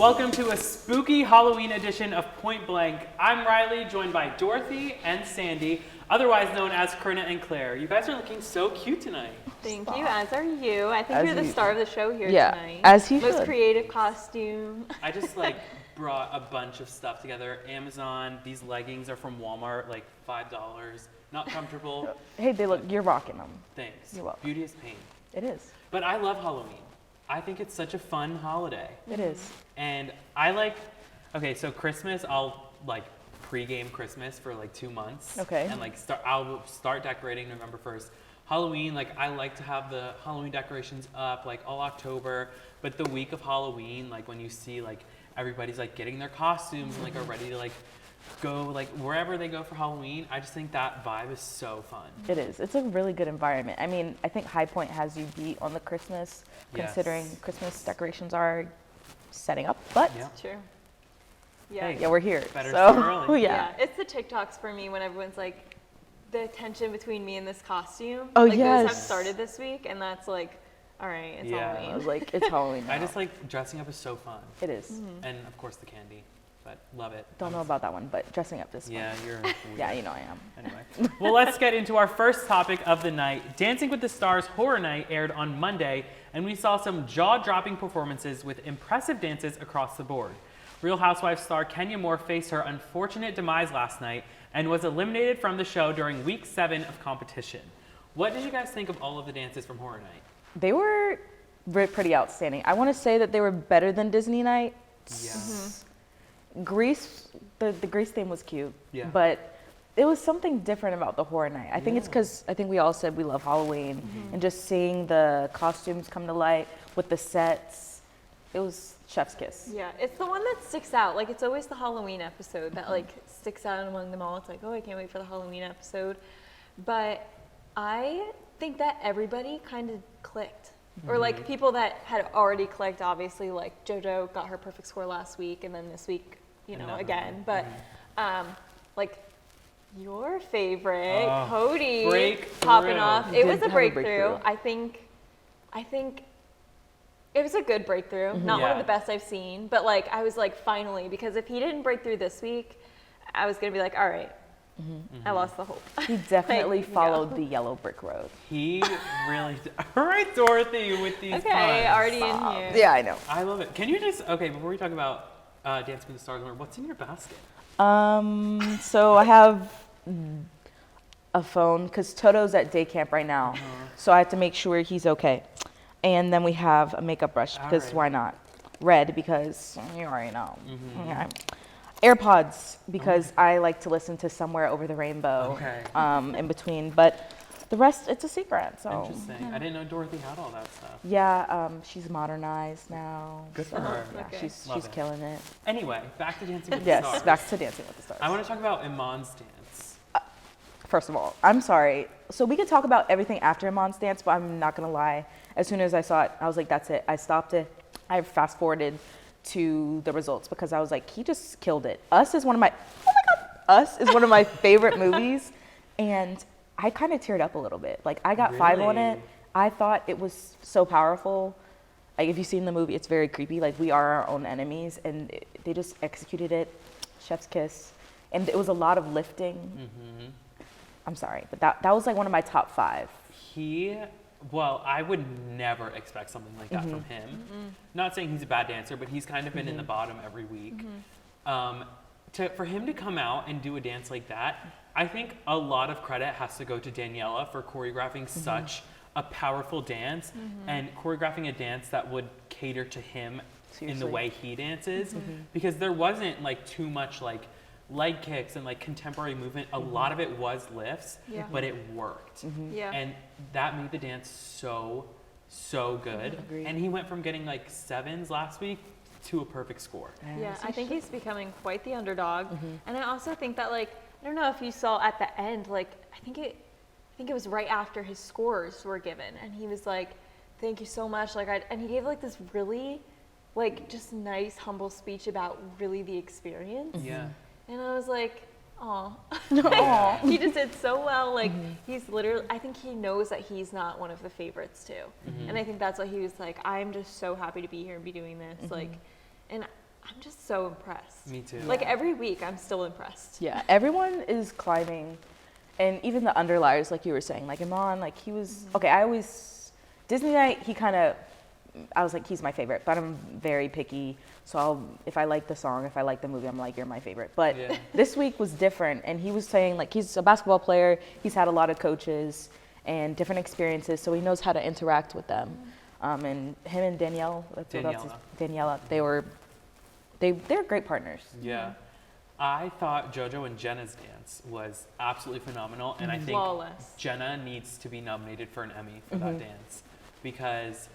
Welcome to a spooky Halloween edition of Point Blank. I'm Riley, joined by Dorothy and Sandy, otherwise known as Corinna and Claire. You guys are looking so cute tonight. Thank you, as are you. I think you're the star of the show here tonight. As you Most should. creative costume. I just brought a bunch of stuff together. Amazon, these leggings are from Walmart, like $5. Not comfortable. Hey, they look, you're rocking them. Thanks. You're welcome. Beauty is pain. It is. But I love Halloween. I think it's such a fun holiday. It is. And okay, so Christmas, I'll pre-game Christmas for 2 months. Okay. And I'll start decorating November 1st. Halloween, I like to have the Halloween decorations up all October. But the week of Halloween, when you see everybody's getting their costumes and are ready to go wherever they go for Halloween, I just think that vibe is so fun. It is. It's a really good environment. I mean, I think High Point has you beat on the Christmas, considering Christmas decorations are setting up. But True. Yeah. Hey, yeah, we're here. Better so too early. yeah. It's the TikToks for me when everyone's the tension between me and this costume. Oh, Those have yes. started this week, and that's all right, it's Yeah. I Halloween. was it's Halloween now. I just dressing up is so fun. It is. Mm-hmm. And of course the candy, but love it. Don't know about that one, but dressing up is fun. Yeah, you're weird. Yeah, you know I am. Anyway, well, let's get into our first topic of the night. Dancing with the Stars Horror Night aired on Monday, and we saw some jaw-dropping performances with impressive dances across the board. Real Housewives star Kenya Moore faced her unfortunate demise last night and was eliminated from the show during week 7 of competition. What did you guys think of all of the dances from Horror Night? They were pretty outstanding. I want to say that they were better than Disney Night. Yes. Grease, the Grease theme was cute, Yeah. but it was something different about the Horror Night. I think it's because I think we all said we love Halloween, and just seeing the costumes come to light with the sets, it was chef's kiss. Yeah, it's the one that sticks out. It's always the Halloween episode that sticks out among them all. It's oh, I can't wait for the Halloween episode. But I think that everybody kind of clicked. Or people that had already clicked, obviously, JoJo got her perfect score last week, and then this week, Another again. one. But your favorite, Cody, breakthrough. popping off. He It did was a have a breakthrough. breakthrough. I think it was a good breakthrough. Not one of Yeah. the best I've seen, but I was finally, because if he didn't break through this week, I was gonna be all right, I lost the hope. He definitely yeah. followed the yellow brick road. He really did. All right, Dorothy, with these Okay, puns. already in here. Yeah, I know. I love it. Can you before we talk about Dancing with the Stars, what's in your basket? So I have a phone because Toto's at day camp right now, so I have to make sure he's okay. And then we have a makeup brush because Alright. why not? Red because you already know. Okay. AirPods because I like to listen to Somewhere Over the Rainbow. Okay. In between, but the rest it's a secret. So Interesting. I didn't know Dorothy had all that stuff. yeah, she's modernized now. Good for so, her. Yeah, Okay. she's Love it. killing it. Anyway, back to Dancing with the Yes, Stars. back to Dancing with the Stars. I want to talk about Iman's dance. First of all, I'm sorry. So we could talk about everything after Iman's dance, but I'm not gonna lie. As soon as I saw it, I was that's it. I stopped it. I fast forwarded to the results because I was he just killed it. Us is one of my, oh my God, Us is one of my favorite movies. And I kind of teared up a little bit. I got 5 on it. Really? I thought it was so powerful. If you've seen the movie, it's very creepy. We are our own enemies. And they just executed it. Chef's kiss. And it was a lot of lifting. I'm sorry, but that was one of my top 5. I would never expect something like that from him. Not saying he's a bad dancer, but he's kind of been in the bottom every week. For him to come out and do a dance like that, I think a lot of credit has to go to Daniela for choreographing such a powerful dance and choreographing a dance that would cater to him in the Seriously. way he dances. Because there wasn't too much leg kicks and contemporary movement. A lot of it was lifts, Yeah. but it worked. Yeah. And that made the dance so good. Agreed. And he went from getting 7s last week to a perfect score. Yeah, I think he's becoming quite the underdog, and I also think that I don't know if you saw at the end, I think it was right after his scores were given, and he was "Thank you so much," and he gave this really, just nice, humble speech about really the experience, Yeah. and I was aw. Aw. He just did so well. He's literally, I think he knows that he's not one of the favorites too. And I think that's why he was I'm just so happy to be here and be doing this. And I'm just so impressed. Me too. Like every week, I'm still impressed. Yeah, everyone is climbing, and even the underliers, like you were saying, like Iman, like he was okay. Disney night, I was like, he's my favorite, but I'm very picky. So if I like the song, if I like the movie, I'm like, you're my favorite. But Yeah. this week was different, and he was saying like he's a basketball player. He's had a lot of coaches and different experiences, so he knows how to interact with them. And him and Danielle, Daniela, they're great partners. Yeah. I thought JoJo and Jenna's dance was absolutely phenomenal, and I think Flawless. Jenna needs to be nominated for an Emmy for that dance, because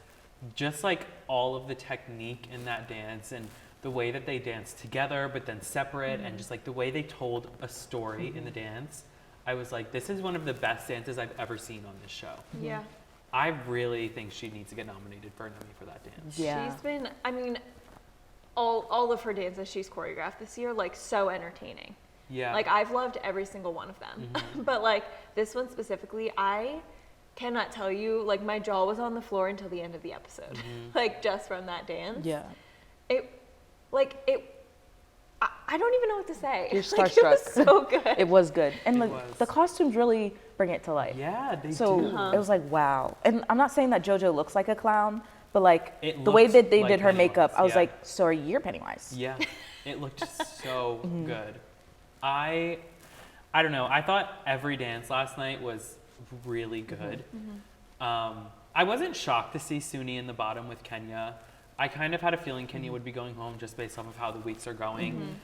just like all of the technique in that dance and the way that they danced together but then separate, and just like the way they told a story in the dance, I was like, this is one of the best dances I've ever seen on this show. Yeah. I really think she needs to get nominated for an Emmy for that dance. Yeah. She's been, I mean, all of her dances she's choreographed this year, like so entertaining. Yeah. Like I've loved every single one of them. But like this one specifically, I cannot tell you, like my jaw was on the floor until the end of the episode. Like just from that dance. Yeah. I don't even know what to say. You're Like, it was starstruck. so good. It was good, and It the was. costumes really bring it to life. Yeah, they So do. it was like, wow. And I'm not saying that JoJo looks like a clown, but like It the way looked that they like did her makeup, Pennywise, I was yeah. like, so are you you're Pennywise? Yeah, it looked so good. I don't know. I thought every dance last night was really good. I wasn't shocked to see Suni in the bottom with Kenya. I kind of had a feeling Kenya would be going home just based off of how the weeks are going.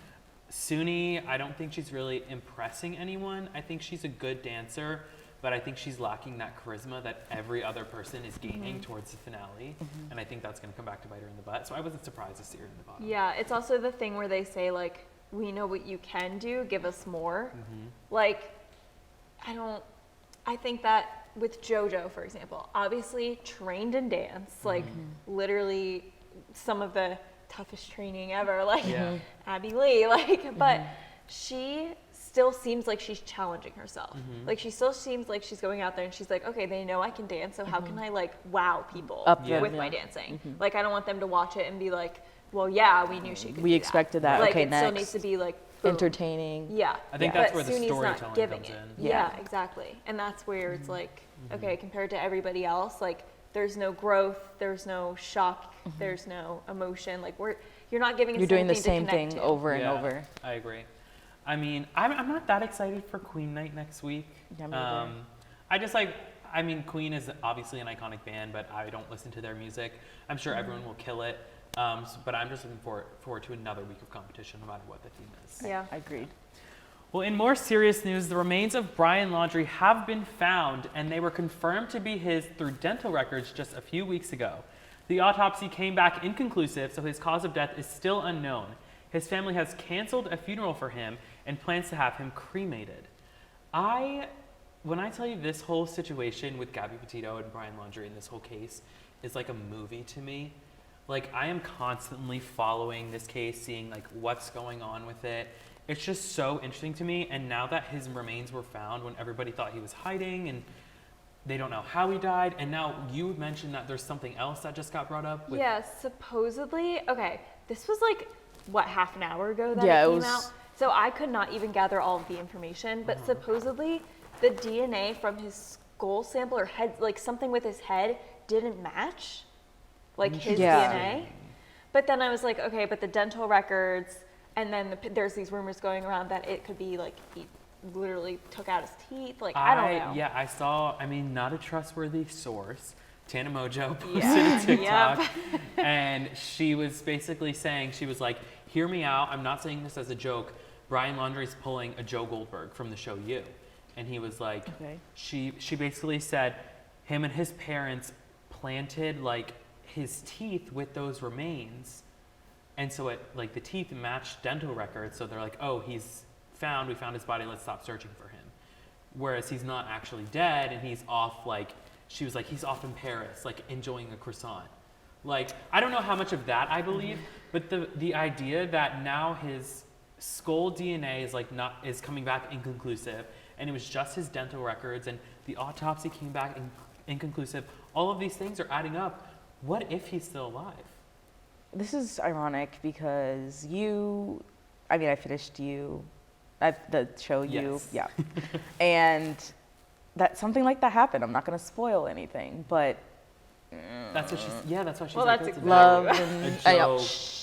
Suni, I don't think she's really impressing anyone. I think she's a good dancer, but I think she's lacking that charisma that every other person is gaining towards the finale. And I think that's going to come back to bite her in the butt. So I wasn't surprised to see her in the bottom. Yeah, it's also the thing where they say like, we know what you can do, give us more. Like, I think that with JoJo, for example, obviously trained in dance, like literally some of the toughest training ever, like Yeah. Abby Lee, like, but she still seems like she's challenging herself. Like she still seems like she's going out there and she's like, okay, they know I can dance, so how can I like wow people Up them, with my dancing? Like I don't want them to watch it and be like, well, yeah, we knew she could. We do expected that. Like Okay, it still next. needs to be like boom. Entertaining. Yeah. I think Yeah. that's But where the Suni's not storytelling giving comes it. in. Yeah, exactly. And that's where it's like, okay, compared to everybody else, like there's no growth, there's no shock, there's no emotion. Like you're not giving us You're doing the anything same to connect thing to. over and Yeah, over. I agree. I mean, I'm not that excited for Queen Night next week. Yeah, me neither. I just like, I mean, Queen is obviously an iconic band, but I don't listen to their music. I'm sure everyone will kill it. But I'm just looking forward to another week of competition, no matter what the theme is. Yeah. I agreed. Well, in more serious news, the remains of Brian Laundrie have been found, and they were confirmed to be his through dental records just a few weeks ago. The autopsy came back inconclusive, so his cause of death is still unknown. His family has canceled a funeral for him and plans to have him cremated. When I tell you this whole situation with Gabby Petito and Brian Laundrie in this whole case is like a movie to me. Like I am constantly following this case, seeing like what's going on with it. It's just so interesting to me. And now that his remains were found when everybody thought he was hiding and they don't know how he died. And now you mentioned that there's something else that just got brought up. Yeah, supposedly, okay, this was like, what, half an hour ago that Yeah, it it came was- out? So I could not even gather all of the information, but supposedly the DNA from his skull sample or head, like something with his head didn't match, like his Yeah. DNA. But then I was like, okay, but the dental records, and then there's these rumors going around that it could be like he literally took out his teeth. Like, I don't know. Yeah, I saw, I mean, not a trustworthy source. Tana Mojo posted Yeah. a TikTok and she was basically saying, she was like, hear me out. I'm not saying this as a joke. Brian Laundrie's pulling a Joe Goldberg from the show You. And he was like, Okay. she basically said him and his parents planted like his teeth with those remains. And so it like the teeth matched dental records. So they're like, oh, we found his body. Let's stop searching for him. Whereas he's not actually dead and he's off like, she was like, he's off in Paris, like enjoying a croissant. Like, I don't know how much of that I believe, but the idea that now his skull DNA is coming back inconclusive, and it was just his dental records, and the autopsy came back inconclusive. All of these things are adding up. What if he's still alive? this is ironic because I finished the show Yes. yeah. And that something like that happened. I'm not going to spoil anything, but That's what she's. Yeah, that's why she's Well, like, that's it's a love joke. and A I know. joke. Shh.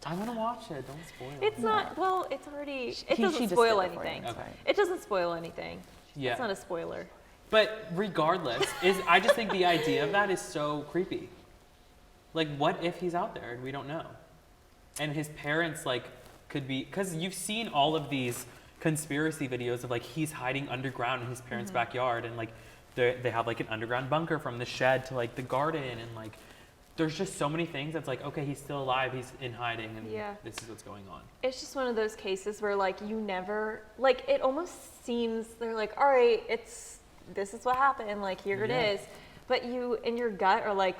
I want to watch it. Don't spoil it. It's not. Well, it's already. It She doesn't just spoil did it for you, anything. it's Okay. fine. It doesn't spoil anything. Yeah. It's not a spoiler. But regardless, I just think the idea of that is so creepy. Like, what if he's out there and we don't know? And his parents, like, could be, because you've seen all of these conspiracy videos of, like, he's hiding underground in his parents' backyard, and, like, they have, like, an underground bunker from the shed to, like, the garden, and, like, there's just so many things that's like, okay, he's still alive, he's in hiding, and Yeah. this is what's going on. It's just one of those cases where like you never like it almost seems they're like, all right, this is what happened, like here Yeah. it is. But you in your gut are like,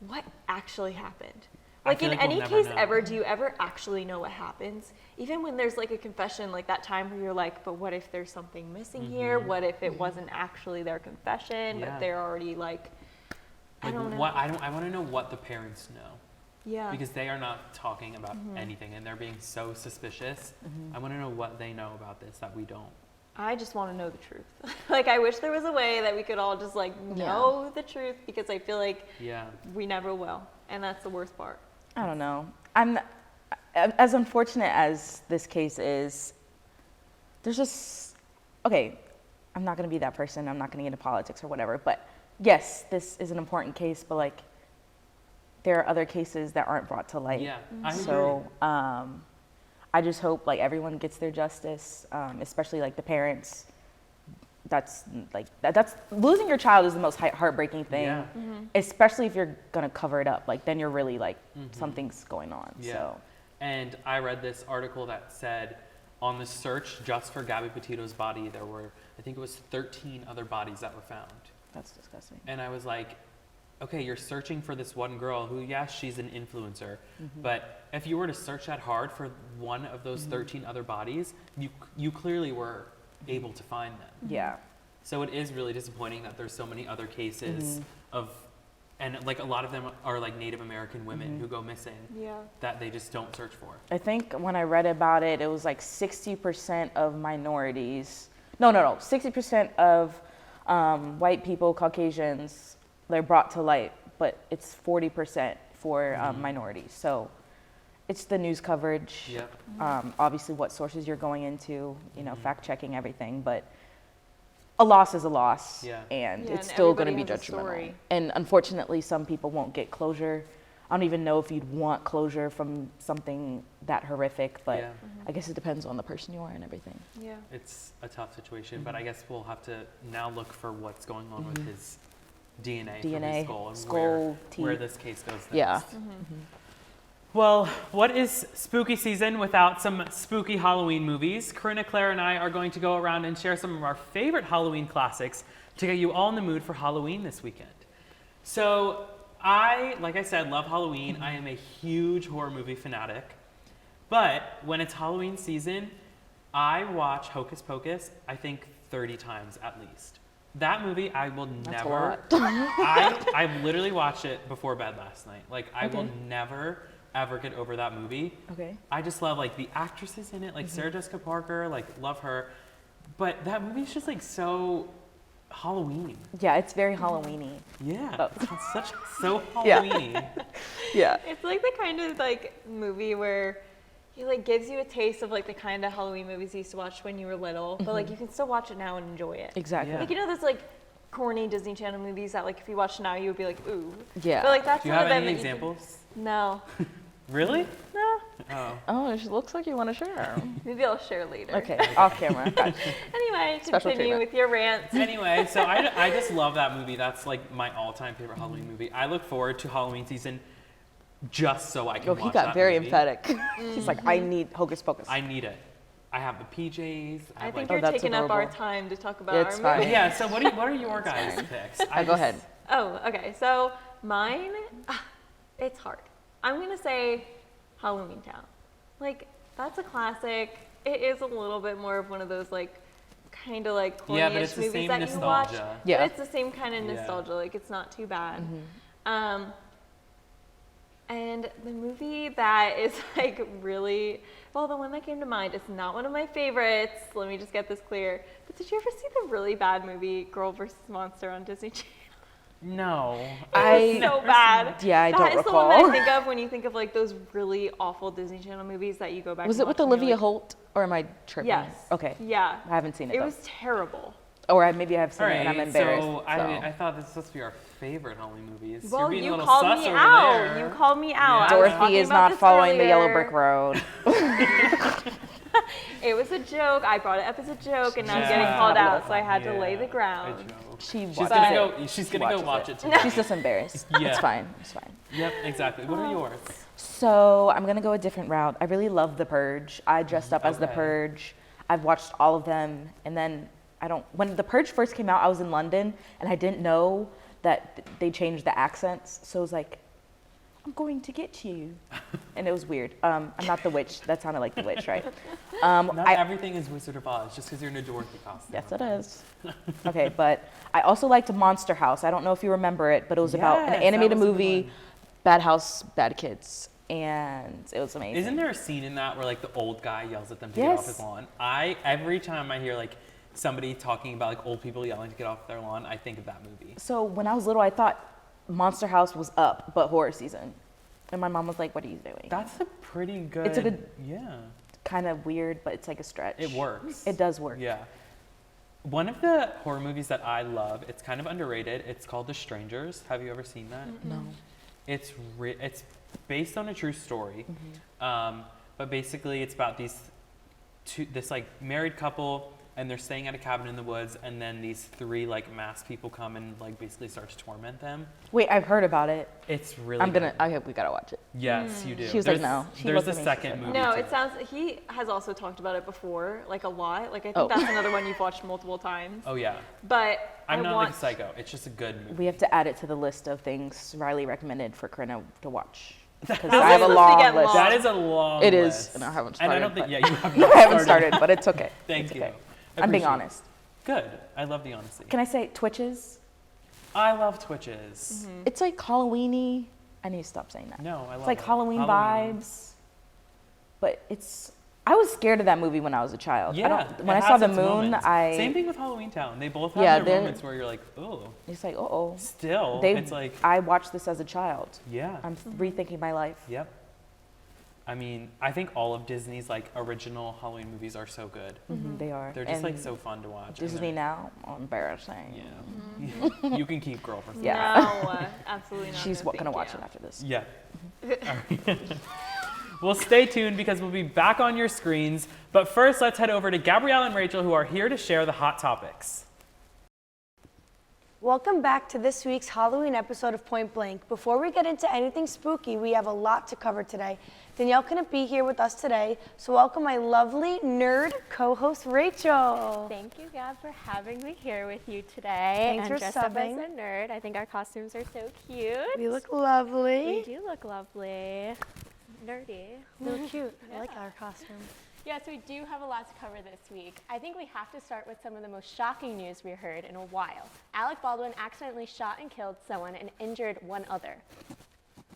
what actually happened? I Like feel in like we'll any never case know. ever, do you ever actually know what happens? Even when there's like a confession, like that time where you're like, but what if there's something missing here? What if it wasn't actually their confession, Yeah. but they're already like, I Like, don't know. what, I want to know what the parents know. Yeah. Because they are not talking about anything, and they're being so suspicious. I want to know what they know about this that we don't. I just want to know the truth. Like I wish there was a way that we could all just like know the truth, because I feel like Yeah. we never will, and that's the worst part. I don't know. As unfortunate as this case is, there's just, okay, I'm not going to be that person. I'm not going to get into politics or whatever. But yes, this is an important case, but like, there are other cases that aren't brought to light. Yeah, I agree. So I just hope like everyone gets their justice, especially like the parents. That's that's losing your child is the most heartbreaking thing, Yeah. especially if you're gonna cover it up. Like then you're really like something's going on. Yeah. So And I read this article that said on the search just for Gabby Petito's body, there were, I think it was 13 other bodies that were found. that's disgusting. And I was like, okay, you're searching for this one girl who, yes, she's an influencer, but if you were to search that hard for one of those 13 other bodies, you clearly were able to find them. Yeah. So it is really disappointing that there's so many other cases of, and like a lot of them are like Native American women who go missing Yeah. that they just don't search for. I think when I read about it, it was like 60% of minorities. No, 60% of white people, Caucasians, they're brought to light, but it's 40% for minorities. So it's the news coverage. Yep. Obviously, what sources you're going into, fact checking everything, but a loss is a loss, Yeah. and Yeah, it's and still going to be everybody has a judgmental. story. And unfortunately, some people won't get closure. I don't even know if you'd want closure from something that horrific, but Yeah. I guess it depends on the person you are and everything. Yeah. It's a tough situation, but I guess we'll have to now look for what's going on with his DNA, from his DNA, skull, and skull, where teeth. this case goes next. Yeah. Well, what is spooky season without some spooky Halloween movies? Corinna, Claire, and I are going to go around and share some of our favorite Halloween classics to get you all in the mood for Halloween this weekend. So like I said, love Halloween. I am a huge horror movie fanatic. But when it's Halloween season, I watch Hocus Pocus, I think 30 times at least. That movie, I will That's a never. lot. I literally watched it before bed last night. Like, I will Okay. never, ever get over that movie. Okay. I just love, like, the actresses in it, like Sarah Jessica Parker, like, love her. But that movie's just, like, so Halloween. Yeah, it's very Halloweeny. Yeah. Oh. It's so Yeah. Halloweeny. Yeah. It's like the kind of like movie where he like gives you a taste of like the kind of Halloween movies you used to watch when you were little, but like you can still watch it now and enjoy it. Exactly. Yeah. Like those like corny Disney Channel movies that like if you watch now you would be like ooh. Yeah. But like that's Do you one have of them any that you can- examples? No. Really? No. Oh. Oh, it looks like you want to share. Maybe I'll share later. Okay, off camera. Gotcha. Anyway, Special continue treatment. with your rants. Anyway, so I just love that movie. That's like my all-time favorite Halloween movie. I look forward to Halloween season just so I can Oh, watch he got that very movie. emphatic. He's like, I need Hocus Pocus. I need it. I have the PJs. I have think like, you're that's taking up our adorable. time to talk about It's our fine. movie. yeah. So what are your guys' picks? Go ahead. Oh, okay. So mine, it's hard. I'm gonna say Halloween Town. Like that's a classic. It is a little bit more of one of those like kind of like corny-ish Yeah, but it's the movies same that you watch. nostalgia. Yeah. But it's the same kind of Yeah. nostalgia. Like it's not too bad. And the movie that is like really, well, the one that came to mind is not one of my favorites. Let me just get this clear. But did you ever see the really bad movie Girl vs. Monster on Disney Channel? No. It was so bad. Yeah, I don't That is the recall. one that I think of when you think of like those really awful Disney Channel movies that you go back. Was and it with watch and you're Olivia like, Holt, or am I tripping? Yes. Okay. Yeah. I haven't seen it. It though. was terrible. Or maybe I have seen All it and I'm right, embarrassed. so I thought this was supposed to be our favorite Halloween movies. Well, You're being a you little called sus me over out. there. You called me out. Yeah. I was Dorothy talking is about not this following the yellow earlier. brick road. It was a joke. I brought it up as a joke, and now I'm Yeah. getting called out, so I had to lay Yeah, the a ground. joke. She She's watches gonna it. go. She's gonna go watches watch it. it tonight. She's just embarrassed. Yeah. It's fine. It's fine. Yep, exactly. What are yours? So I'm gonna go a different route. I really love The Purge. I dressed up as The Okay. Purge. I've watched all of them, and then when The Purge first came out, I was in London, and I didn't know that they changed the accents. So it was like, I'm going to get you, and it was weird. I'm not the witch. That sounded like the witch, right? Not everything is Wizard of Oz just because you're in a Dorothy costume. Yes, it is. Okay, but I also liked Monster House. I don't know if you remember it, but it was about Yes, an that animated was a good movie, one. Bad House, Bad Kids, and it was amazing. Isn't there a scene in that where like the old guy yells at them to get off his Yes. lawn? Every time I hear like somebody talking about like old people yelling to get off their lawn, I think of that movie. So when I was little, I thought Monster House was Up, but horror season. And my mom was like, "What are you doing?" That's a pretty good. It's a good- Yeah, Kind of weird, but it's like a stretch. it works. It does work. Yeah. One of the horror movies that I love, it's kind of underrated. It's called The Strangers. Have you ever seen that? No. It's based on a true story, but basically it's about this like married couple, and they're staying at a cabin in the woods, and then these three like masked people come and like basically start to torment them. Wait, I've heard about it. It's really. Okay, we gotta watch it. Yes, you do. She was like, no. She There's looked a at me, she second said no. movie. No, too. it sounds. He has also talked about it before, like a lot. Like I think Oh. that's another one you've watched multiple times. Oh yeah. But I'm I not want. like psycho. It's just a good movie. We have to add it to the list of things Riley recommended for Corinna to watch. Because That I have a list long get list. long. That is a long. It is, list. and I haven't And I started, don't think. but- Yeah, you have. No, not I haven't started, but it's okay. Thank It's you. okay. I I'm being appreciate it. honest. Good. I love the honesty. Can I say Twitches? I love Twitches. It's like Halloweeny. I need to stop saying that. No, I love It's like it. Halloween vibes. But I was scared of that movie when I was a child. Yeah. When I it saw has the its moon, moments. Same thing with Halloween Town. They both have Yeah, their they're- moments where you're like, oh. it's like, oh. Still, it's like, I watched this as a child. yeah. I'm rethinking my life. Yep. I mean, I think all of Disney's like original Halloween movies are so good. They are. They're just And like so fun to watch. and Disney now, embarrassing. Yeah. You can keep girlfriend. Yeah. No, absolutely not. She's no, gonna thank watch you. it after this. Yeah. All right. Well, stay tuned because we'll be back on your screens. But first, let's head over to Gabrielle and Rachel, who are here to share the hot topics. Welcome back to this week's Halloween episode of Point Blank. Before we get into anything spooky, we have a lot to cover today. Danielle couldn't be here with us today, so welcome my lovely nerd co-host Rachel. Thank you, Gab, for having me here with you today. Thanks and for dressed up as subbing. a nerd. I think our costumes are so cute. You look We lovely. do look lovely. Nerdy. You look cute. I like our costume. Yes, we do have a lot to cover this week. I think we have to start with some of the most shocking news we heard in a while. Alec Baldwin accidentally shot and killed someone and injured one other.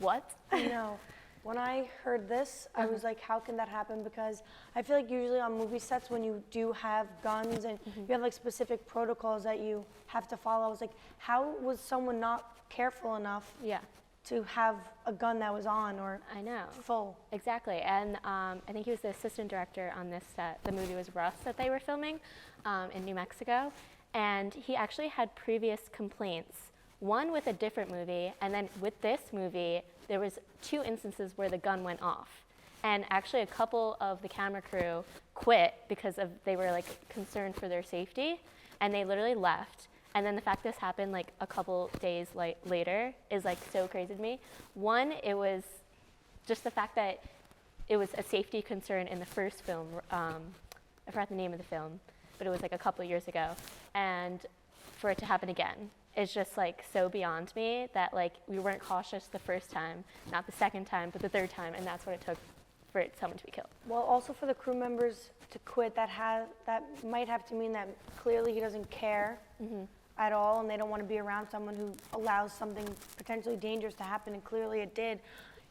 What? I know. When I heard this, I was like, how can that happen? Because I feel like usually on movie sets when you do have guns and you have like specific protocols that you have to follow, I was like, how was someone not careful enough Yeah, to have a gun that was on or I know. full? Exactly, and I think he was the assistant director on this set. The movie was Rust that they were filming in New Mexico, and he actually had previous complaints. One with a different movie, and then with this movie, there was 2 instances where the gun went off. And actually a couple of the camera crew quit because they were like concerned for their safety, and they literally left. And then the fact this happened like a couple days later is like so crazy to me. One, it was just the fact that it was a safety concern in the first film. I forgot the name of the film, but it was like a couple years ago. And for it to happen again, it's just like so beyond me that like we weren't cautious the first time, not the second time, but the third time, and that's what it took for someone to be killed. Well, also for the crew members to quit, that might have to mean that clearly he doesn't care at all, and they don't want to be around someone who allows something potentially dangerous to happen, and clearly it did.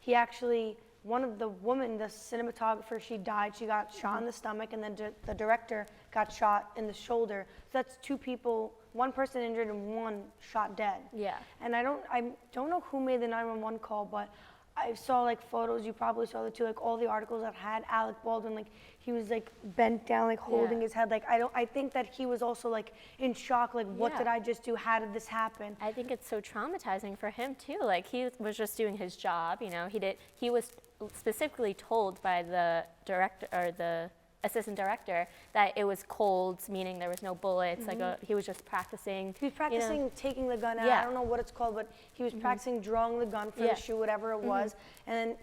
he actually, one of the women, the cinematographer, she died. She got shot in the stomach, and then the director got shot in the shoulder. So that's 2 people, 1 person injured and 1 shot dead. Yeah. And I don't know who made the 911 call, but I saw like photos. You probably saw the 2, like all the articles that had Alec Baldwin, like he was like bent down, like holding Yeah. his head. Like I think that he was also like in shock. Like, what Yeah. did I just do? How did this happen? I think it's so traumatizing for him too. Like he was just doing his job, you know. He was specifically told by the director or the assistant director that it was cold, meaning there was no bullets. Like he was just practicing. He was practicing taking the gun out. Yeah. I don't know what it's called, but he was practicing drawing the gun for Yeah. the shoe, whatever it was. And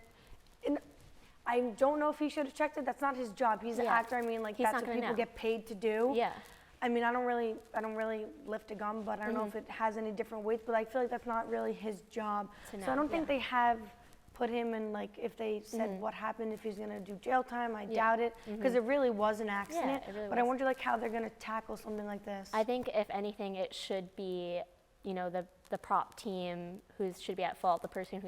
I don't know if he should have checked it. That's not his job. He's an Yeah. actor. I mean, like He's that's not what gonna people know. get paid to do. Yeah. I mean, I don't really lift a gun, but I don't know if it has any different weights. But I feel like that's not really his job. To So I know, don't think yeah. they have put him in, like, if they said what happened, if he's gonna do jail time. I doubt it, because it really was an accident. it really but I was. wonder like how they're gonna tackle something like this. I think if anything, it should be, you know, the prop team who should be at fault. The person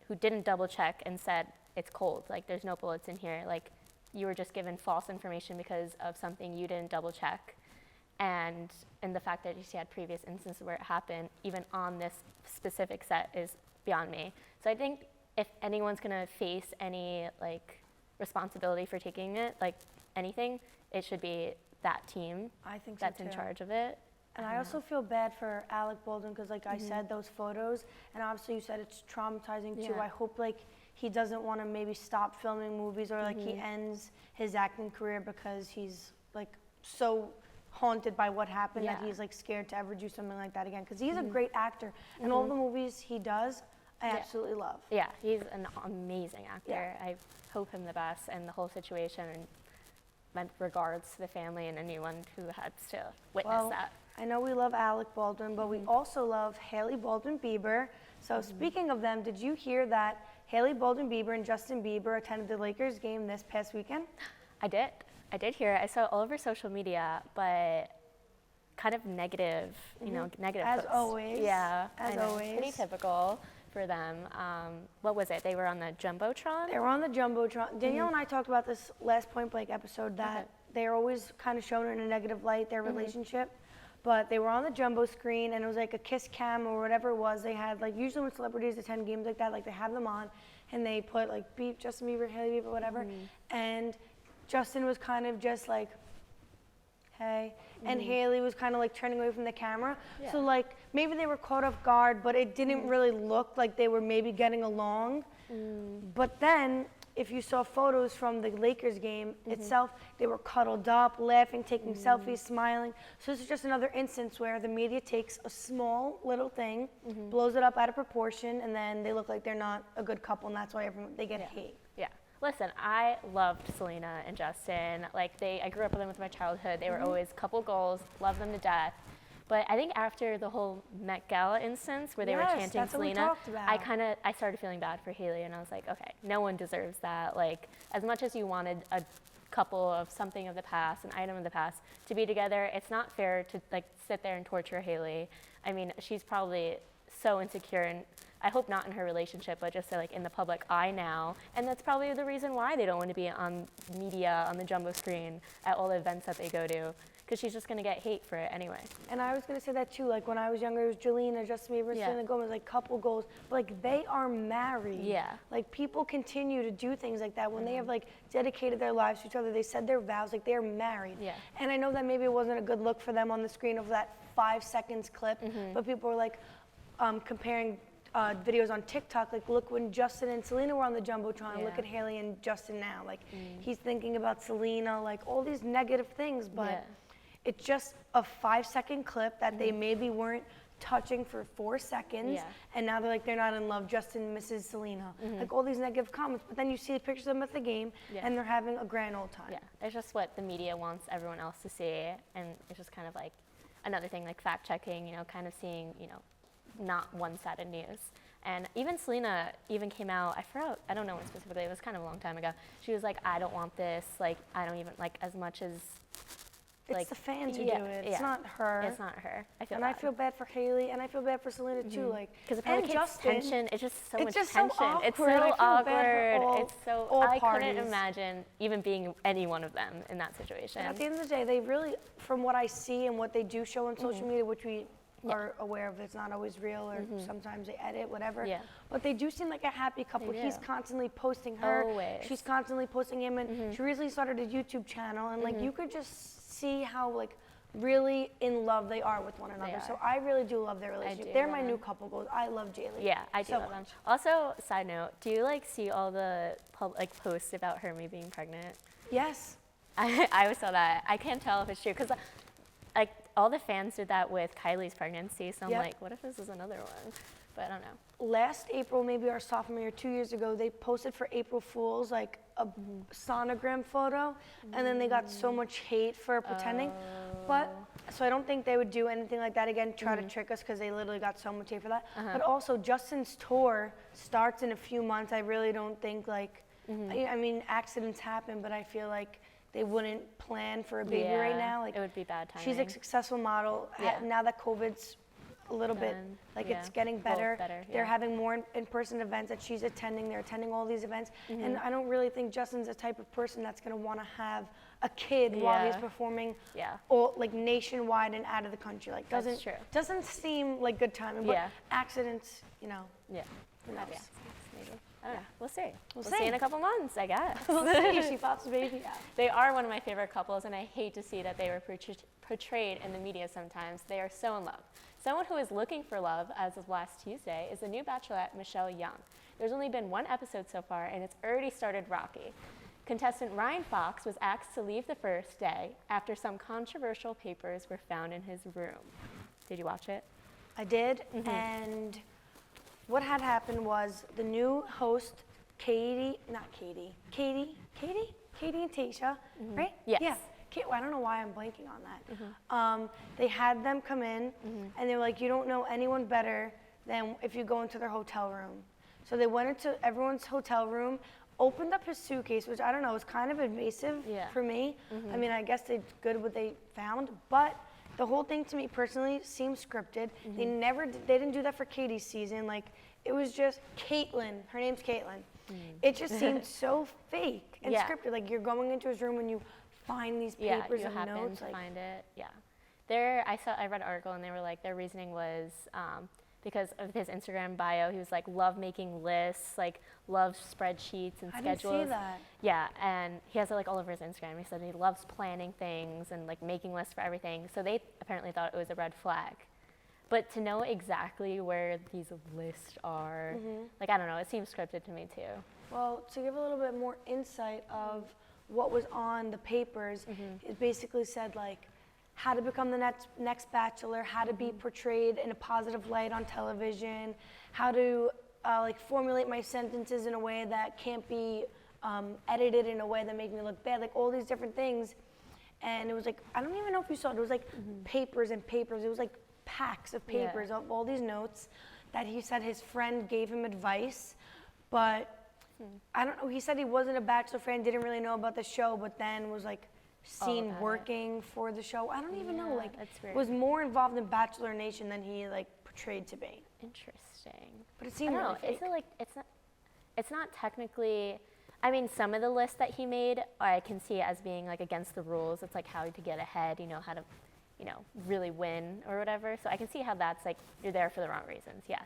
who didn't double check and said it's cold. Like there's no bullets in here. Like you were just given false information because of something you didn't double check. And the fact that she had previous instances where it happened, even on this specific set, is beyond me. So I think if anyone's gonna face any like responsibility for taking it, like anything, it should be that team I think so that's in too. charge of it. And I also feel bad for Alec Baldwin because, like I said, those photos, and obviously you said it's traumatizing too. Yeah. I hope like he doesn't want to maybe stop filming movies or like he ends his acting career because he's like so haunted by what happened that Yeah. he's like scared to ever do something like that again. Because he's a great actor, and all the movies he does, I Yeah. absolutely love. Yeah, he's an amazing actor. Yeah. I hope him the best and the whole situation. And my regards to the family and anyone who has to witness Well, that. I know we love Alec Baldwin, but we also love Haley Baldwin Bieber. So speaking of them, did you hear that Haley Baldwin Bieber and Justin Bieber attended the Lakers game this past weekend? I did hear it. I saw it all over social media, but kind of negative, you know, negative As posts. always. Yeah, As I know. Pretty always. typical for them. What was it? They were on the Jumbotron? They were on the Jumbotron. Danielle and I talked about this last Point Blank episode that they're always kind of shown in a negative light, their relationship. But they were on the jumbo screen, and it was like a kiss cam or whatever it was. They had, like, usually when celebrities attend games like that, like, they have them on, and they put, like, beep, Justin Bieber, Haley Bieber, whatever. And Justin was kind of just like, hey. And Haley was kind of, like, turning away from the camera. Yeah. So, like, maybe they were caught off guard, but it didn't really look like they were maybe getting along. But then, if you saw photos from the Lakers game itself, they were cuddled up, laughing, taking selfies, smiling. So this is just another instance where the media takes a small little thing, blows it up out of proportion, and then they look like they're not a good couple, and that's why they get hate. Yeah. Listen, I loved Selena and Justin. Like I grew up with them with my childhood. They were always couple goals, loved them to death. But I think after the whole Met Gala instance where they were Yes, chanting that's what we Selena, talked about. I started feeling bad for Haley, and I was like, okay, no one deserves that. Like, as much as you wanted a couple of something of the past, an item of the past, to be together, it's not fair to like sit there and torture Haley. I mean, she's probably so insecure, and I hope not in her relationship, but just like in the public eye now. And that's probably the reason why they don't want to be on media, on the jumbo screen, at all the events that they go to, because she's just going to get hate for it anyway. And I was gonna say that too. Like when I was younger, it was Jolene, Justin Bieber, Yeah. Selena Gomez, like couple goals. But like they are married. Yeah. Like people continue to do things like that when they have like dedicated their lives to each other. They said their vows. Like they are married. Yeah. And I know that maybe it wasn't a good look for them on the screen of that 5 seconds clip, but people were like comparing. Videos on TikTok, like look when Justin and Selena were on the Jumbotron, look Yeah. at Haley and Justin now. Like he's thinking about Selena, like all these negative things, but Yeah. it's just a 5-second clip that they maybe weren't touching for 4 seconds, Yeah. and now they're not in love. Justin misses Selena, like all these negative comments. But then you see the pictures of them at the game, Yeah. and they're having a grand old time. Yeah, it's just what the media wants everyone else to see, and it's just kind of like another thing, like fact checking, you know, kind of seeing, you know, not one side of news. And even Selena even came out, I don't know when specifically, it was kind of a long time ago. She was like, I don't want this, like, I don't even, like, as much as It's the fans who yeah, do it. yeah. It's not her. It's not her. I feel And bad. I feel bad for Haley, and I feel bad for Selena too. Like, Because it and probably creates Justin. tension. It's just so It's much just so tension. It's so awkward. I feel bad awkward. for all- It's so all I parties. couldn't imagine even being any one of them in that situation. And at the end of the day, they really, from what I see and what they do show on Mm-hmm. social media, which we are aware of, it's not always real, or sometimes they edit, whatever. Yeah. But they do seem like a happy couple. They He's do. constantly posting her. Always. She's constantly posting him, and she recently started a YouTube channel, and like you could just see how like really in love they are with one another. So are. I really do love their relationship. do They're love my new them. couple goals. I love Jaylee. Yeah, I do so love them. much. Also, side note, do you like see all the like posts about her being pregnant? Yes. I always saw that. I can't tell if it's true because like all the fans did that with Kylie's pregnancy. So I'm Yep. like, what if this is another one? But I don't know. Last April, maybe our sophomore year, 2 years ago, they posted for April Fools like a sonogram photo, and then they got so much hate for pretending. But so I don't think they would do anything like that again, try to trick us, because they literally got so much hate for that. But also, Justin's tour starts in a few months. I really don't think like, I mean, accidents happen, but I feel like they wouldn't plan for a baby right Yeah, now. Like, it would be bad timing. she's a successful model. Yeah. Now that COVID's a little bit, Done. like Yeah. it's getting Well, better. They're yeah. having more in-person events that she's attending. They're attending all these events. And I don't really think Justin's the type of person that's going to want to have a kid while he's Yeah. performing Yeah. all like nationwide and out of the country. Like That's doesn't true. doesn't seem like good timing. But Yeah. accidents, you know, Yeah. who knows? Yeah. Maybe. I don't know. We'll see. We'll see see. in a couple months, I guess. We'll see. She pops the baby out. They are one of my favorite couples, and I hate to see that they were portrayed in the media sometimes. They are so in love. Someone who is looking for love, as of last Tuesday, is the new Bachelorette, Michelle Young. There's only been one episode so far, and it's already started rocky. Contestant Ryan Fox was asked to leave the first day after some controversial papers were found in his room. Did you watch it? I did, and what had happened was the new host, Katie and Tasha, right? Yes. Yeah. I don't know why I'm blanking on that. They had them come in, and they were like, you don't know anyone better than if you go into their hotel room. So they went into everyone's hotel room, opened up his suitcase, which I don't know, was kind of invasive Yeah. for me. I mean, I guess they did good what they found, but the whole thing to me personally seems scripted. They didn't do that for Katie's season. Like, it was just Caitlyn. Her name's Caitlyn. It just seemed so fake and Yeah. scripted. Like, you're going into his room and you find these Yeah, papers you and happen notes. to Like, find it. Yeah, I read an article and they were like, their reasoning was because of his Instagram bio, he was like, love making lists, like loves spreadsheets and I didn't schedules. see that. Yeah, and he has it like all over his Instagram. He said he loves planning things and like making lists for everything. So they apparently thought it was a red flag. But to know exactly where these lists are, like I don't know, it seems scripted to me too. Well, to give a little bit more insight of what was on the papers, it basically said like how to become the next Bachelor, how to be portrayed in a positive light on television, how to like formulate my sentences in a way that can't be edited in a way that make me look bad, like all these different things. And it was like, I don't even know if you saw it, it was like papers and papers. It was like packs of Yeah. papers of all these notes that he said his friend gave him advice, but I don't know, he said he wasn't a Bachelor fan, didn't really know about the show, but then was like seen about it. working for the show. I don't even know, Yeah, like that's weird. was more involved in Bachelor Nation than he like portrayed to be. Interesting. But it I seemed don't know. really It's fake. like it's not technically. I mean, some of the lists that he made, I can see as being like against the rules. It's like how to get ahead, how to, really win or whatever. So I can see how that's like you're there for the wrong reasons. Yes,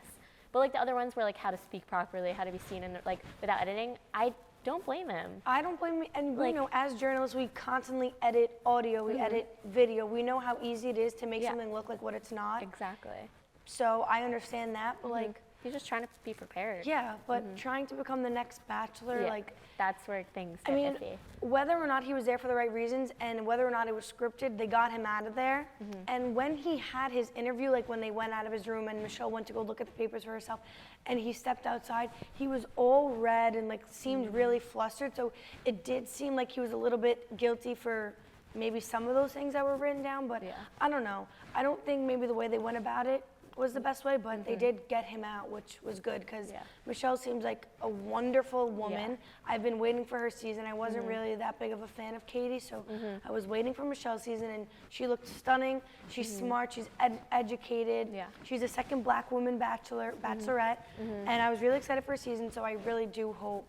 but like the other ones were like how to speak properly, how to be seen in like without editing. I don't blame him. I don't blame me. And Like- as journalists, we constantly edit audio, we edit video. We know how easy it is to make Yeah. something look like what it's not. Exactly. So I understand that, but like, He's just trying to be prepared. yeah, but trying to become the next Bachelor, Yeah. like, That's where things I get mean, iffy. whether or not he was there for the right reasons and whether or not it was scripted, they got him out of there. And when he had his interview, like when they went out of his room and Michelle went to go look at the papers for herself and he stepped outside, he was all red and like seemed really flustered. So it did seem like he was a little bit guilty for maybe some of those things that were written down, but Yeah. I don't know. I don't think maybe the way they went about it was the best way, but they did get him out, which was good because Michelle seems like a wonderful woman. I've been waiting for her season. I wasn't really that big of a fan of Katie, so I was waiting for Michelle's season, and she looked stunning. She's smart. She's educated. Yeah. She's the second Black woman bachelorette, and I was really excited for her season. So I really do hope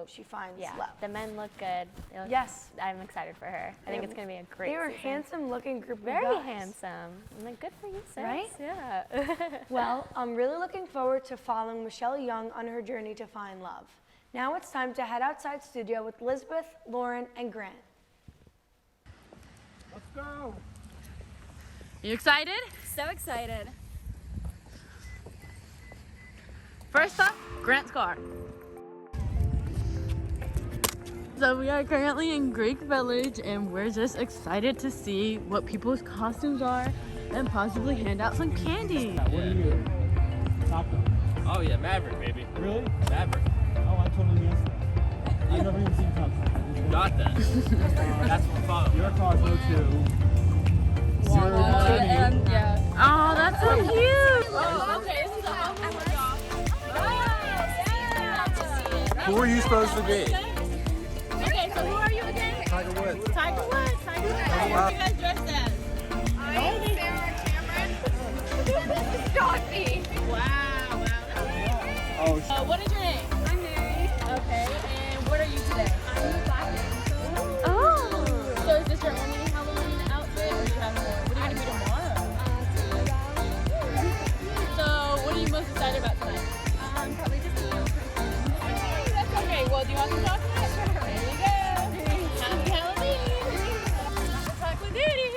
she finds love. The men look good. They look, Yes. I'm excited for her. I think it's going to be a great They were season. handsome-looking group of Very guys. handsome. I'm like, good for you, sis. Right? Yeah. Well, I'm really looking forward to following Michelle Young on her journey to find love. Now it's time to head outside studio with Elizabeth, Lauren, and Grant. Let's go. You excited? So excited. First up, Grant's car. So we are currently in Greek Village and we're just excited to see what people's costumes are and possibly hand out some candy. What are you? Taco. Oh yeah, Maverick, baby. Really? Maverick. Oh, I totally missed that. I've never even seen Taco. Got that. That's what fun. Your car's no two. Oh, that's so cute. Oh, okay. This is a Who are you supposed to be? Okay, so who are you again? Tiger Woods. Tiger Woods. Tiger Woods. What are you guys dressed as? I'm Sarah Cameron. This is Dorothy. Wow, wow. Oh, What is your name? I'm Mary. Okay, and what are you today? I'm the Black Angel. Oh. So is this your only Halloween outfit, or do you have more? What are you gonna be tomorrow? So what are you most excited about tonight? Probably just That's okay. Well, do you want some chocolate? There you go. Happy Halloween. Chocolate duty.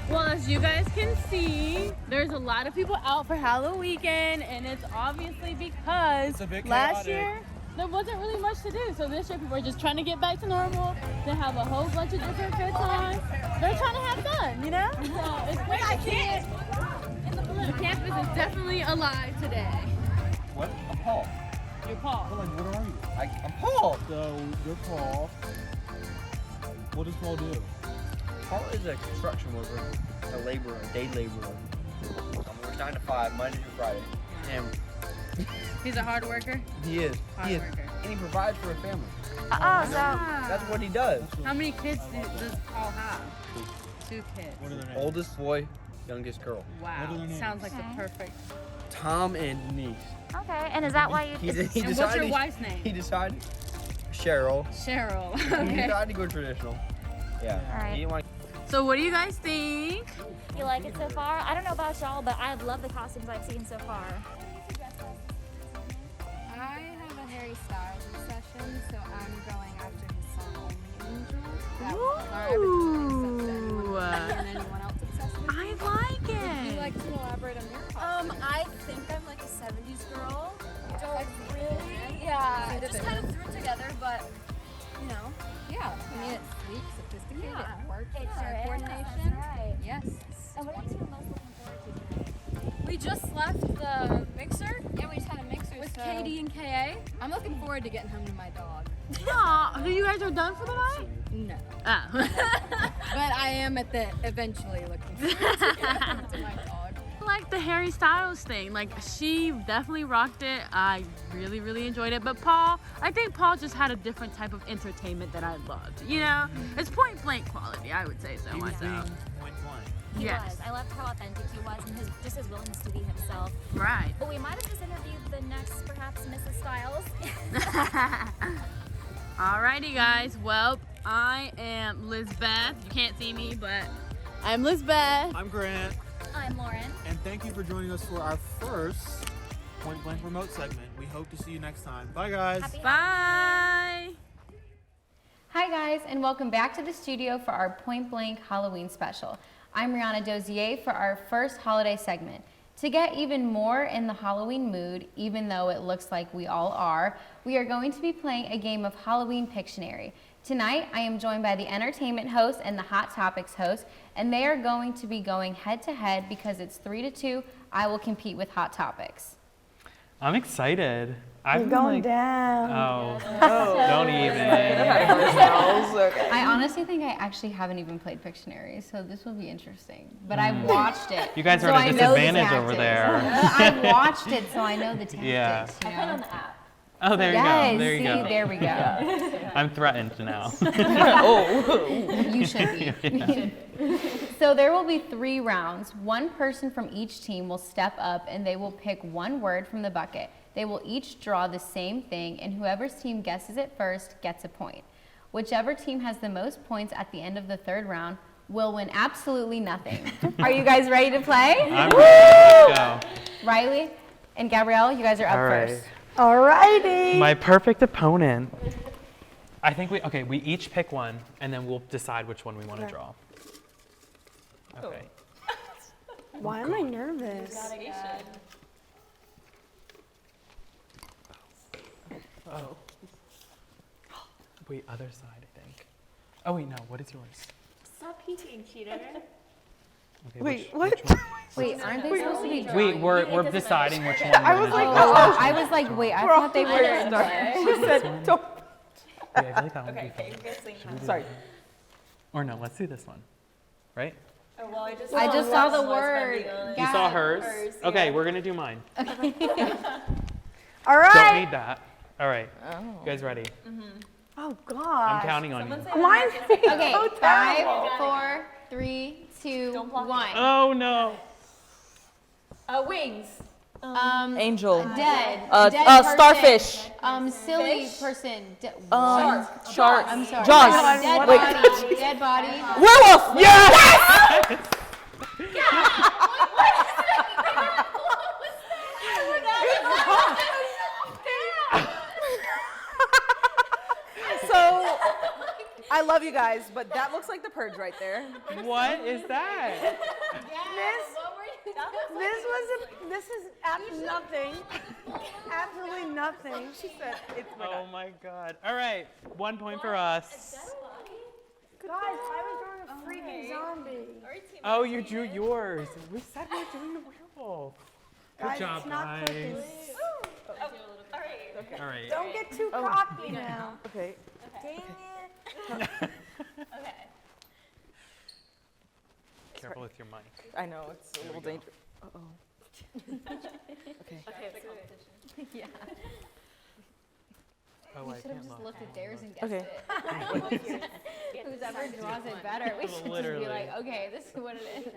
Well, as you guys can see, there's a lot of people out for Halloween weekend, and it's obviously because It's a bit last chaotic. year there wasn't really much to do. So this year people are just trying to get back to normal. They have a whole bunch of different fits on. They're trying to have fun, you know? So it's great to see it. The campus is definitely alive today. What? I'm Paul. You're Paul. Like, what are you? I'm Paul. So, you're Paul. What does Paul do? Paul is a construction worker, a laborer, a day laborer. We're 9 to 5, Monday through Friday. And He's a hard worker. he is. Hard He is. worker. And he provides for a family. Oh, That's what he does. How many kids does Paul have? 2 kids. What are their names? Oldest boy, youngest girl. What are Wow. their names? Sounds like the perfect. Tom and Denise. Okay, and is that why you? He And what's your decided. wife's name? He decided. Cheryl. Cheryl. He Okay. decided to go traditional. Yeah. Alright. He didn't want. So what do you guys think? You like it so far? I don't know about y'all, but I love the costumes I've seen so far. I have a Harry Styles obsession, so I'm going after his song Angel. That one. Or every time I said Ooh. and anyone else obsessed with I it. like Would you it. like to elaborate on your costume? I think I'm like a 70s girl. Like Really? Yeah. I just kind of threw it together, but you know. Yeah, I mean it's sleek, sophisticated, Yeah. it works. It Eye sure is, coordination. that's right. Yes. And what are you most looking forward to tonight? We just left the mixer Yeah, we just had a mixer. with so Katie and KA. I'm looking forward to getting home to my dog. Aw, so you guys are done for the night? No. Oh. But I am eventually looking forward to getting home to my dog. I like the Harry Styles thing. Like, she definitely rocked it. I really, really enjoyed it. But Paul, I think Paul just had a different type of entertainment that I loved. You know, it's point blank quality, I would say so myself. He Yes. was. I loved how authentic he was and just his willingness to be himself. Right. But we might have just interviewed the next, perhaps, Mrs. Styles. Alrighty, guys. Well, I am Lizbeth. You can't see me, but I'm Lizbeth. I'm Grant, I'm Lauren. and thank you for joining us for our first Point Blank Remote segment. We hope to see you next time. Bye, guys. Happy Bye. Hi guys, and welcome back to the studio for our Point Blank Halloween special. I'm Rihanna Dozier for our first holiday segment. To get even more in the Halloween mood, even though it looks like we all are, we are going to be playing a game of Halloween Pictionary. Tonight, I am joined by the entertainment host and the Hot Topics host, and they are going to be going head to head because it's 3-2. I will compete with Hot Topics. I'm excited. You're I've been going like, down. oh, don't even. I honestly think I actually haven't even played Pictionary, so this will be interesting. But I watched it. You guys are so at I a know the disadvantage over tactics. there. I watched it, so I know the tactics. Yeah. You know? on the app. Oh, there you Yes, go. There you see, go. there we go. I'm threatened now. You should be. So there will be 3 rounds. One person from each team will step up and they will pick one word from the bucket. They will each draw the same thing, and whoever's team guesses it first gets a point. Whichever team has the most points at the end of the 3rd round will win absolutely nothing. Are you guys ready to play? I'm ready. Let's go. Riley and Gabrielle, you guys are up All right. first. Alrighty. My perfect opponent. I think we each pick one, and then we'll decide which one we want to draw. Okay. Why am I nervous? Oh. Wait, other side, I think. Oh wait, no. What is yours? Stop peeking, cheater. Okay, Wait, which what? one? Wait, aren't they supposed to be drawing? Wait, we're deciding which one. I we're was gonna like, do. Oh, I was like, wait, I thought they were. She said, don't. Wait, I feel like that one would be Okay, fun. you're guessing. Sorry. Or no, let's do this one. Right? Oh, well, I just saw the word. You saw hers? Okay, we're gonna do mine. All Don't right. need that. All right. You guys ready? Oh I'm God. counting on you. Mine's Okay, so 5, terrible. 4, 3, 2, 1. Oh no. Wings. Angel. Dead. Uh, Dead uh, person. starfish. Silly person. Shark. I'm sorry. Jaws. Dead Wait. body. Dead body. Werewolf. Yes! So, I love you guys, but that looks like the purge right there. What is that? This is absolutely nothing. Absolutely nothing. She said it's Oh my god. All right. 1 point for us. Guys, I was drawing a freaking zombie. Oh, you drew yours. We said we were doing the werewolf. Good Guys, job, it's not guys. cooking. All right. Don't get too cocky now. Okay. Dang it. Careful with your mic. I know, it's a little dangerous. Uh-oh. Okay. Yeah. Oh, I should have can't just look. looked at theirs and guessed Okay. it. Whoever draws it better, we should just Literally. be like, okay, this is what it is.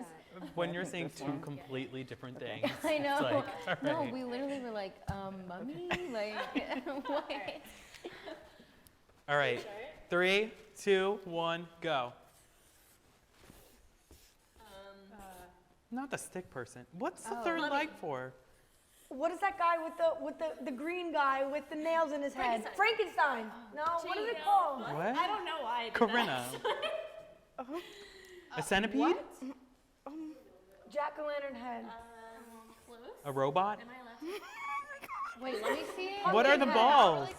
When you're saying 2 completely different things. I know. It's like, all No, right. we literally were like, mummy? Like, what? All right. 3, 2, 1, go. Not the stick person. What's the third leg for? What is that guy with the green guy with the nails in his head? Frankenstein. No, what is it called? What? I don't know why I did Corinna. A centipede? Jack-o'-lantern head. A robot? Wait, let me see. What are the balls?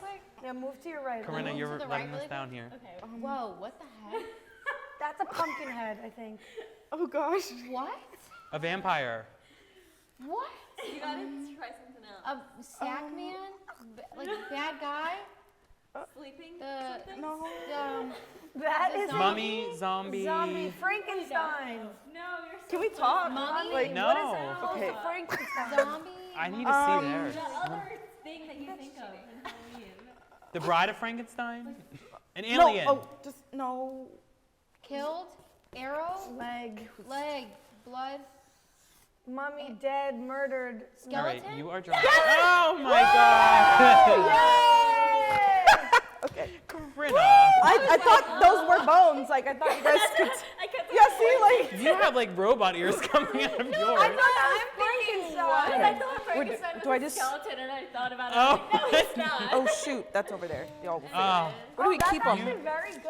Yeah, move to your right. Corinna, to you're the right letting us really down here. Whoa, what the heck? That's a pumpkin head, I think. Oh gosh. What? A vampire. What? You gotta try something else. A sack man? Like bad guy? Sleeping? No. That is Mummy, zombie. zombie Frankenstein. No, you're Can we talk? Mummy? Like, No. What is it called? Okay. Frankenstein. Zombie? I need to see theirs. the other thing that you think of in Halloween. The Bride of Frankenstein? An No. alien. Oh, just no. Killed? Arrow? Leg. Leg? Blood? Mummy dead, murdered. All right, Skeleton? you are drawing. Oh my god. Okay. Corinna. I thought those were bones. Like, I thought you guys could. Yeah, see, like. You have like robot ears coming out of yours. I thought that was Frankenstein. I thought Frankenstein was do I a just- skeleton and I thought about it. Oh. I was like, no, it's not. Oh shoot, that's over there. Y'all will figure it Oh. out. What do we That's keep them? actually very good.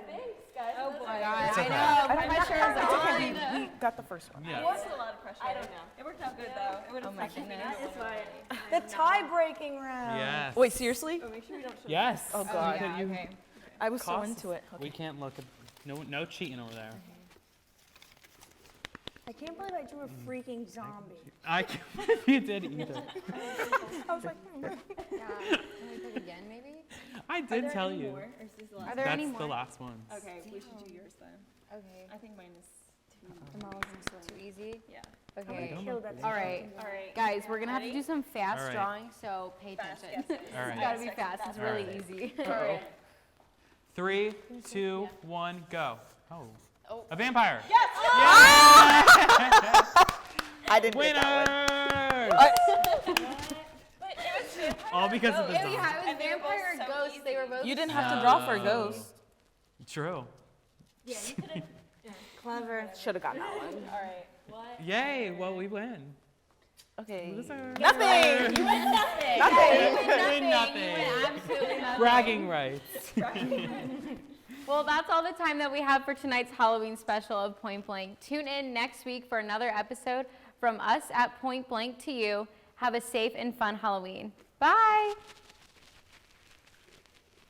Thanks, guys. Oh boy, It's I okay. know. Pressure is It's on. okay. We got the first one. Yeah. It wasn't a lot of pressure. I don't know. It worked out good though. It would have my goodness. That is why. The tie-breaking round. Yes. Wait, seriously? Make sure we don't show Yes. Oh god. Yeah, okay. I was so Costs- into it. We can't look at no cheating over there. I can't believe I drew a freaking zombie. I can't believe you did either. I was like, Yeah. Can we pick again, maybe? I did tell you. Or is this the last? Are there That's any the more? last one. Okay, we should do yours then. Okay. I think mine is Too easy? yeah. Okay. kill that. All right. All right. Guys, we're going to have to do some fast All right. drawing, so pay attention. All It's right. got to be fast. It's really All right. easy. Uh-oh. 3, 2, 1, go. Oh. Oh. A vampire. Yes! I didn't Winners! But it was vampire. All because of the Yeah, zombie. it was And they were both vampire or so ghost. They were both. You didn't have to draw for a No. ghost. True. Yeah, you could have. Clever. Should have gotten that one. All right. What? Yay, well, we win. Okay. Loser. Nothing. You win nothing. Win nothing. Absolutely nothing. Bragging rights. Well, that's all the time that we have for tonight's Halloween special of Point Blank. Tune in next week for another episode from us at Point Blank to you. Have a safe and fun Halloween. Bye.